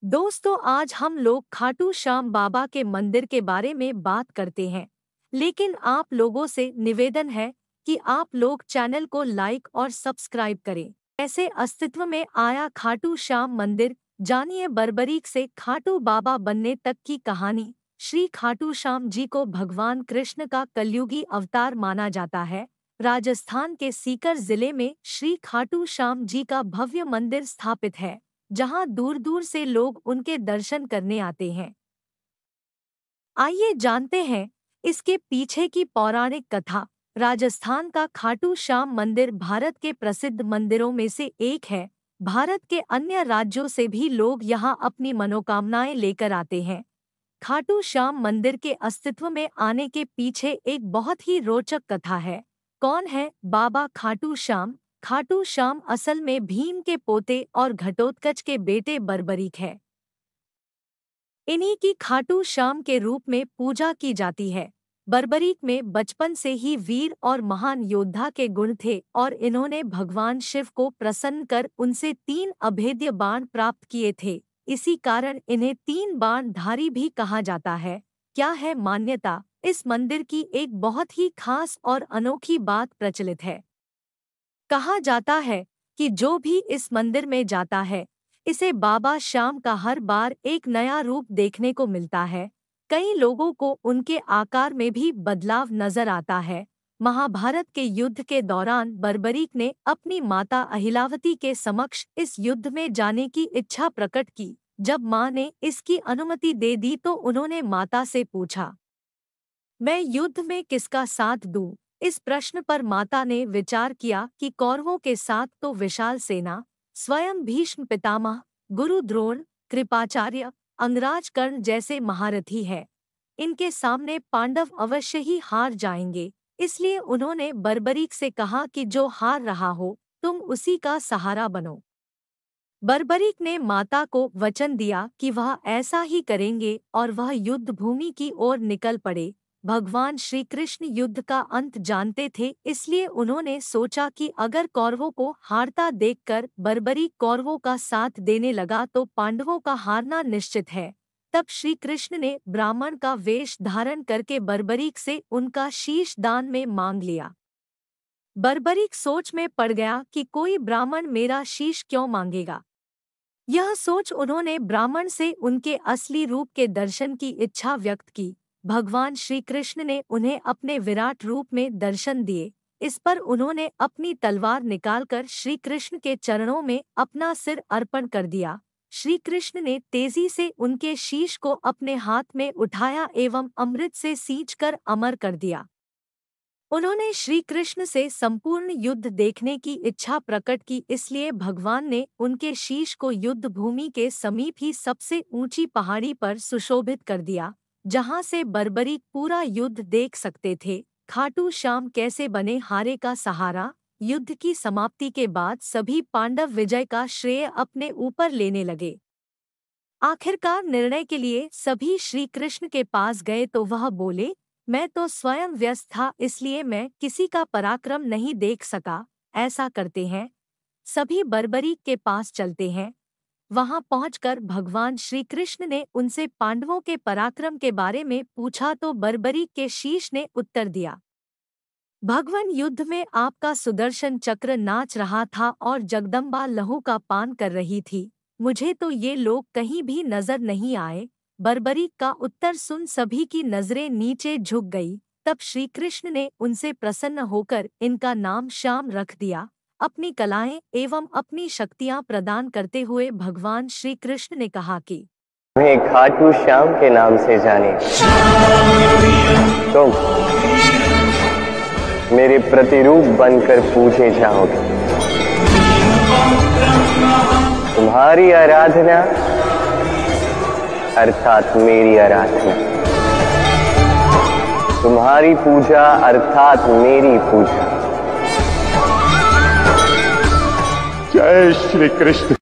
दोस्तों, आज हम लोग खाटू श्याम बाबा के मंदिर के बारे में बात करते हैं। लेकिन आप लोगों से निवेदन है कि आप लोग चैनल को लाइक और सब्सक्राइब करें। ऐसे अस्तित्व में आया खाटू श्याम मंदिर, जानिए बर्बरीक से खाटू बाबा बनने तक की कहानी। श्री खाटू श्याम जी को भगवान कृष्ण का कलयुगी अवतार माना जाता है। राजस्थान के सीकर जिले में श्री खाटू श्याम जी का भव्य मंदिर स्थापित है, जहां दूर दूर से लोग उनके दर्शन करने आते हैं। आइए जानते हैं इसके पीछे की पौराणिक कथा। राजस्थान का खाटू श्याम मंदिर भारत के प्रसिद्ध मंदिरों में से एक है। भारत के अन्य राज्यों से भी लोग यहां अपनी मनोकामनाएं लेकर आते हैं। खाटू श्याम मंदिर के अस्तित्व में आने के पीछे एक बहुत ही रोचक कथा है। कौन है बाबा खाटू श्याम? खाटू श्याम असल में भीम के पोते और घटोत्कच के बेटे बर्बरीक है। इन्हीं की खाटू श्याम के रूप में पूजा की जाती है। बर्बरीक में बचपन से ही वीर और महान योद्धा के गुण थे और इन्होंने भगवान शिव को प्रसन्न कर उनसे 3 अभेद्य बाण प्राप्त किए थे। इसी कारण इन्हें 3 बाणधारी भी कहा जाता है। क्या है मान्यता? इस मंदिर की एक बहुत ही खास और अनोखी बात प्रचलित है। कहा जाता है कि जो भी इस मंदिर में जाता है, इसे बाबा श्याम का हर बार एक नया रूप देखने को मिलता है। कई लोगों को उनके आकार में भी बदलाव नजर आता है। महाभारत के युद्ध के दौरान बर्बरीक ने अपनी माता अहिलावती के समक्ष इस युद्ध में जाने की इच्छा प्रकट की। जब मां ने इसकी अनुमति दे दी तो उन्होंने माता से पूछा, मैं युद्ध में किसका साथ दूं? इस प्रश्न पर माता ने विचार किया कि कौरवों के साथ तो विशाल सेना, स्वयं भीष्म पितामह, गुरु द्रोण, कृपाचार्य, अंगराज कर्ण जैसे महारथी है। इनके सामने पांडव अवश्य ही हार जाएंगे। इसलिए उन्होंने बर्बरीक से कहा कि जो हार रहा हो, तुम उसी का सहारा बनो। बर्बरीक ने माता को वचन दिया कि वह ऐसा ही करेंगे और वह युद्ध भूमि की ओर निकल पड़े। भगवान श्री कृष्ण युद्ध का अंत जानते थे, इसलिए उन्होंने सोचा कि अगर कौरवों को हारता देखकर बर्बरीक कौरवों का साथ देने लगा तो पांडवों का हारना निश्चित है। तब श्री कृष्ण ने ब्राह्मण का वेश धारण करके बर्बरीक से उनका शीश दान में मांग लिया। बर्बरीक सोच में पड़ गया कि कोई ब्राह्मण मेरा शीश क्यों मांगेगा। यह सोच उन्होंने ब्राह्मण से उनके असली रूप के दर्शन की इच्छा व्यक्त की। भगवान श्री कृष्ण ने उन्हें अपने विराट रूप में दर्शन दिए। इस पर उन्होंने अपनी तलवार निकालकर श्री कृष्ण के चरणों में अपना सिर अर्पण कर दिया। श्री कृष्ण ने तेजी से उनके शीश को अपने हाथ में उठाया एवं अमृत से सींचकर अमर कर दिया। उन्होंने श्री कृष्ण से संपूर्ण युद्ध देखने की इच्छा प्रकट की, इसलिए भगवान ने उनके शीश को युद्ध भूमि के समीप ही सबसे ऊंची पहाड़ी पर सुशोभित कर दिया, जहां से बर्बरीक पूरा युद्ध देख सकते थे। खाटू श्याम कैसे बने हारे का सहारा? युद्ध की समाप्ति के बाद सभी पांडव विजय का श्रेय अपने ऊपर लेने लगे। आखिरकार निर्णय के लिए सभी श्री कृष्ण के पास गए तो वह बोले, मैं तो स्वयं व्यस्त था, इसलिए मैं किसी का पराक्रम नहीं देख सका। ऐसा करते हैं, सभी बर्बरीक के पास चलते हैं। वहां पहुंचकर भगवान श्री कृष्ण ने उनसे पांडवों के पराक्रम के बारे में पूछा तो बर्बरीक के शीश ने उत्तर दिया, भगवान युद्ध में आपका सुदर्शन चक्र नाच रहा था और जगदम्बा लहू का पान कर रही थी। मुझे तो ये लोग कहीं भी नजर नहीं आए। बर्बरीक का उत्तर सुन सभी की नजरें नीचे झुक गई। तब श्री कृष्ण ने उनसे प्रसन्न होकर इनका नाम श्याम रख दिया। अपनी कलाएं एवं अपनी शक्तियां प्रदान करते हुए भगवान श्री कृष्ण ने कहा कि मैं खाटू श्याम के नाम से जाने तुम मेरे प्रतिरूप बनकर पूजे जाओगे। तुम्हारी आराधना अर्थात मेरी आराधना, तुम्हारी पूजा अर्थात मेरी पूजा। जय श्री कृष्ण।